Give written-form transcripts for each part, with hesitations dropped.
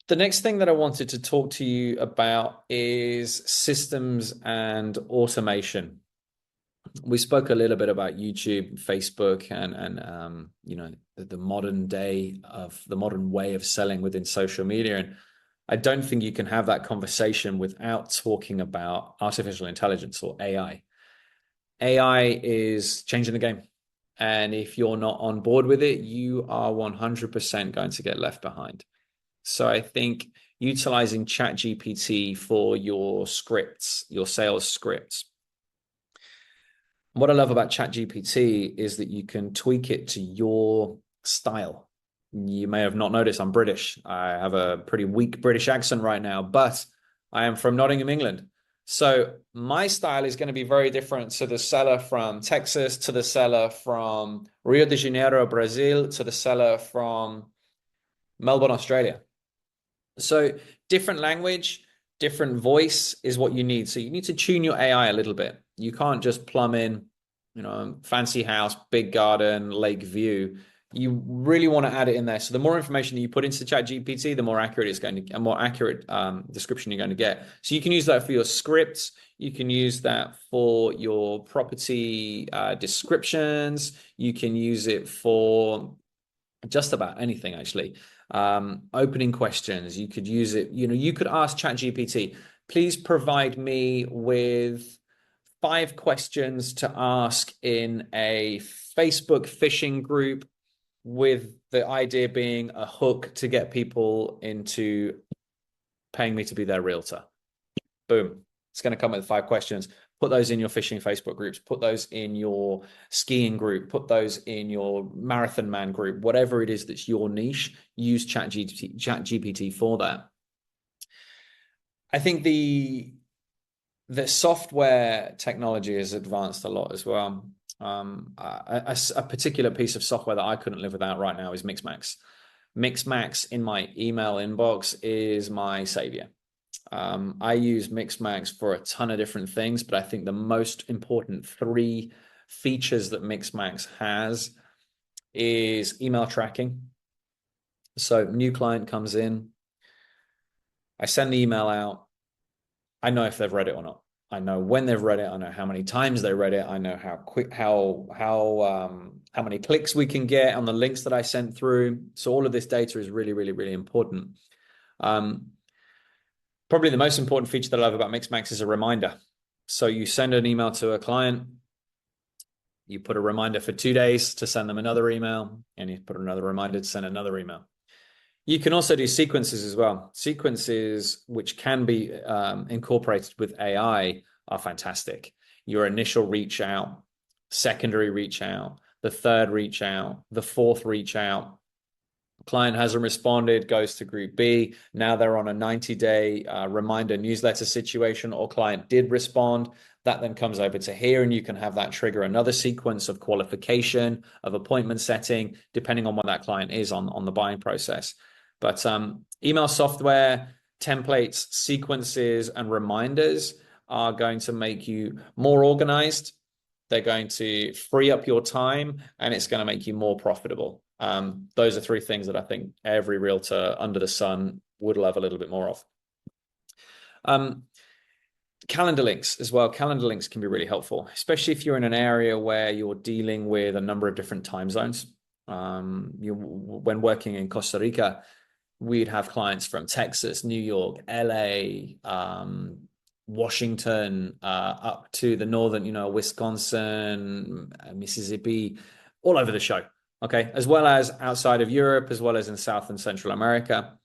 The next thing that I wanted to talk to you about is systems and automation. We spoke a little bit about YouTube, Facebook, and the modern day of the modern way of selling within social media. And I don't think you can have that conversation without talking about artificial intelligence or AI. AI is changing the game. And if you're not on board with it, you are 100% going to get left behind. So I think utilizing ChatGPT for your scripts, your sales scripts. What I love about ChatGPT is that you can tweak it to your style. You may have not noticed I'm British. I have a pretty weak British accent right now, but I am from Nottingham, England. So my style is going to be very different to the seller from Texas, to the seller from Rio de Janeiro, Brazil, to the seller from Melbourne, Australia. So different language, different voice is what you need. So you need to tune your AI a little bit. You can't just plumb in, fancy house, big garden, lake view. You really want to add it in there. So the more information that you put into ChatGPT, the more accurate it's going to, a more accurate description you're going to get. So you can use that for your scripts. You can use that for your property descriptions. You can use it for just about anything, actually. Opening questions, you could use it. You could ask ChatGPT, please provide me with 5 questions to ask in a Facebook phishing group, with the idea being a hook to get people into paying me to be their realtor. Boom. It's going to come with 5 questions. Put those in your fishing Facebook groups, put those in your skiing group, put those in your marathon man group, whatever it is that's your niche, use ChatGPT for that. I think the software technology has advanced a lot as well. A particular piece of software that I couldn't live without right now is Mixmax. Mixmax in my email inbox is my savior. I use Mixmax for a ton of different things, but I think the most important 3 features that Mixmax has is email tracking. So new client comes in, I send the email out, I know if they've read it or not. I know when they've read it. I know how many times they read it. I know how many clicks we can get on the links that I sent through. So all of this data is really, really, really important. Probably the most important feature that I love about Mixmax is a reminder. So you send an email to a client, you put a reminder for 2 days to send them another email, and you put another reminder to send another email. You can also do sequences as well. Sequences, which can be incorporated with AI, are fantastic. Your initial reach out, secondary reach out, the third reach out, the fourth reach out. Client hasn't responded, goes to group B. Now they're on a 90-day reminder newsletter situation, or client did respond. That then comes over to here, and you can have that trigger another sequence of qualification, of appointment setting, depending on what that client is on the buying process. But email software, templates, sequences, and reminders are going to make you more organized. They're going to free up your time, and it's going to make you more profitable. Those are 3 things that I think every realtor under the sun would love a little bit more of. Calendar links as well. Calendar links can be really helpful, especially if you're in an area where you're dealing with a number of different time zones. When working in Costa Rica, we'd have clients from Texas, New York, LA, Washington, up to the northern, Wisconsin, Mississippi, all over the show. Okay, as well as outside of Europe, as well as in South and Central America.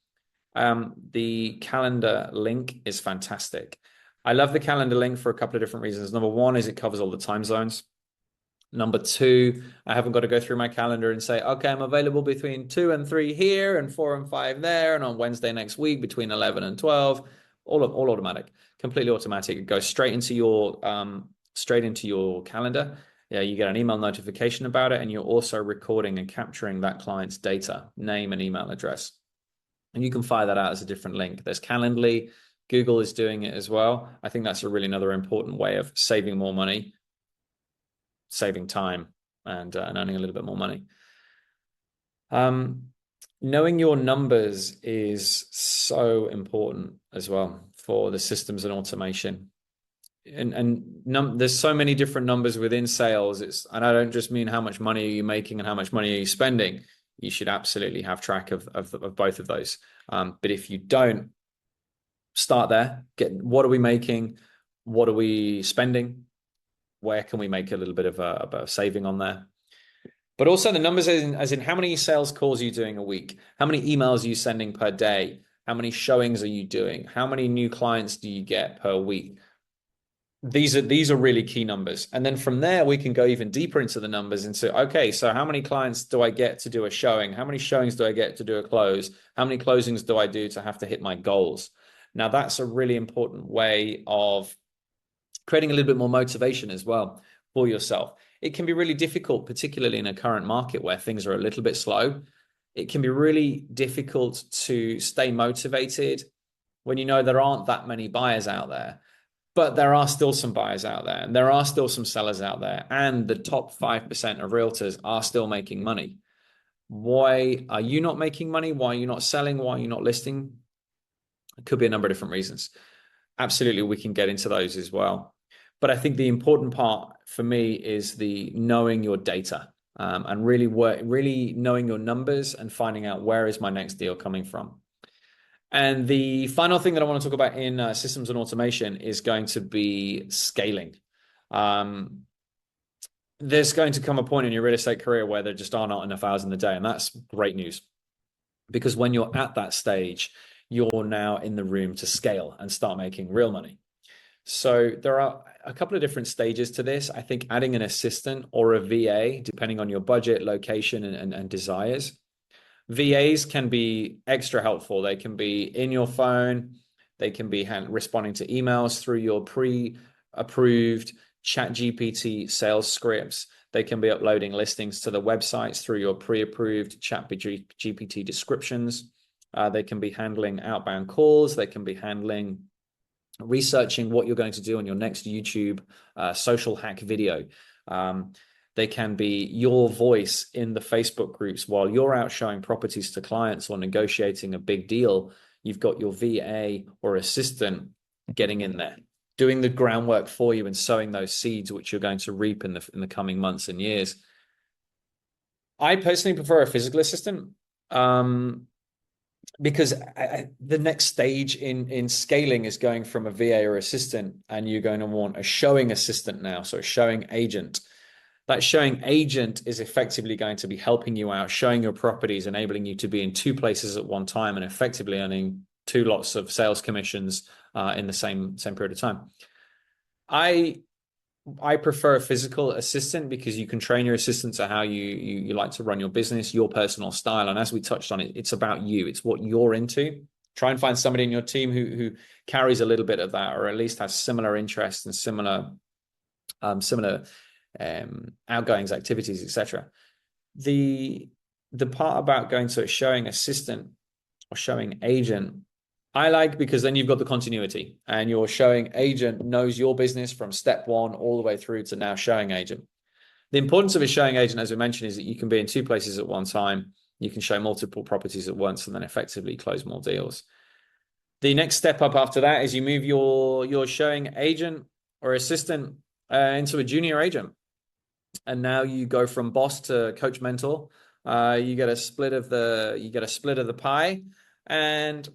The calendar link is fantastic. I love the calendar link for a couple of different reasons. Number 1 is it covers all the time zones. Number 2, I haven't got to go through my calendar and say, okay, I'm available between 2 and 3 here, and 4 and 5 there, and on Wednesday next week between 11 and 12. All automatic, completely automatic. It goes straight into your calendar. Yeah, you get an email notification about it, and you're also recording and capturing that client's data, name and email address. And you can fire that out as a different link. There's Calendly. Google is doing it as well. I think that's another important way of saving more money, saving time, and earning a little bit more money. knowing your numbers is so important as well for the systems and automation. And there's so many different numbers within sales. And I don't just mean how much money are you making and how much money are you spending. You should absolutely have track of both of those. But if you don't, start there. What are we making? What are we spending? Where can we make a little bit of a saving on there? But also the numbers as in how many sales calls are you doing a week? How many emails are you sending per day? How many showings are you doing? How many new clients do you get per week? These are really key numbers. And then from there, we can go even deeper into the numbers and say, okay, so how many clients do I get to do a showing? How many showings do I get to do a close? How many closings do I do to have to hit my goals? Now, that's a really important way of creating a little bit more motivation as well for yourself. It can be really difficult, particularly in a current market where things are a little bit slow. It can be really difficult to stay motivated when you know there aren't that many buyers out there. But there are still some buyers out there, and there are still some sellers out there, and the top 5% of realtors are still making money. Why are you not making money? Why are you not selling? Why are you not listing? It could be a number of different reasons. Absolutely, we can get into those as well. But I think the important part for me is the knowing your data, and really knowing your numbers and finding out where is my next deal coming from. And the final thing that I want to talk about in systems and automation is going to be scaling. There's going to come a point in your real estate career where there just are not enough hours in the day. And that's great news, because when you're at that stage, you're now in the room to scale and start making real money. So there are a couple of different stages to this. I think adding an assistant or a VA, depending on your budget, location, and desires. VAs can be extra helpful. They can be in your phone. They can be responding to emails through your pre-approved ChatGPT sales scripts. They can be uploading listings to the websites through your pre-approved ChatGPT descriptions. They can be handling outbound calls. They can be handling researching what you're going to do on your next YouTube social hack video. They can be your voice in the Facebook groups while you're out showing properties to clients or negotiating a big deal. You've got your VA or assistant getting in there, doing the groundwork for you and sowing those seeds, which you're going to reap in the coming months and years. I personally prefer a physical assistant, because the next stage in scaling is going from a VA or assistant, and you're going to want a showing assistant now, so a showing agent. That showing agent is effectively going to be helping you out, showing your properties, enabling you to be in two places at one time, and effectively earning two lots of sales commissions in the same period of time. I prefer a physical assistant because you can train your assistant to how you like to run your business, your personal style. And as we touched on, it's about you. It's what you're into. Try and find somebody in your team who carries a little bit of that, or at least has similar interests and similar outgoings, activities, etc. The part about going to a showing assistant or showing agent, I like, because then you've got the continuity, and your showing agent knows your business from step one all the way through to now showing agent. The importance of a showing agent, as we mentioned, is that you can be in two places at one time. You can show multiple properties at once and then effectively close more deals. The next step up after that is you move your showing agent or assistant into a junior agent. And now you go from boss to coach mentor. You get a split of the pie, and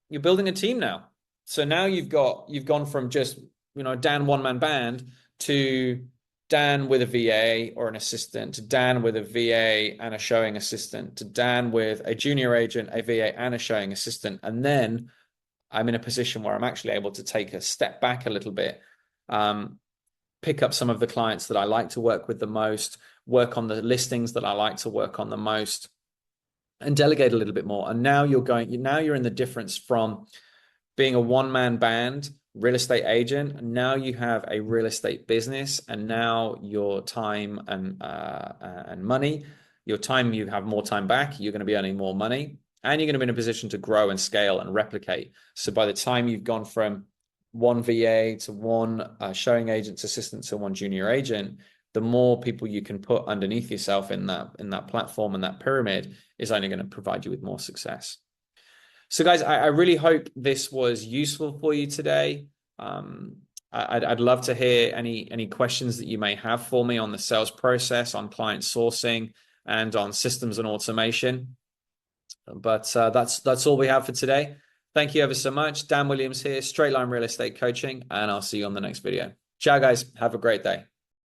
you're building a team now. So now you've gone from just Dan one-man band to Dan with a VA or an assistant, to Dan with a VA and a showing assistant, to Dan with a junior agent, a VA and a showing assistant. And then I'm in a position where I'm actually able to take a step back a little bit, pick up some of the clients that I like to work with the most, work on the listings that I like to work on the most, and delegate a little bit more. And now you're in the difference from being a one-man band real estate agent, and now you have a real estate business, and now your time and money, your time, you have more time back, you're going to be earning more money, and you're going to be in a position to grow and scale and replicate. So by the time you've gone from one VA to one showing agent's assistant to one junior agent, the more people you can put underneath yourself in that platform and that pyramid is only going to provide you with more success. So guys, I really hope this was useful for you today. I'd love to hear any questions that you may have for me on the sales process, on client sourcing, and on systems and automation. But that's all we have for today. Thank you ever so much. Dan Williams here, Straight Line Real Estate Coaching, and I'll see you on the next video. Ciao, guys. Have a great day.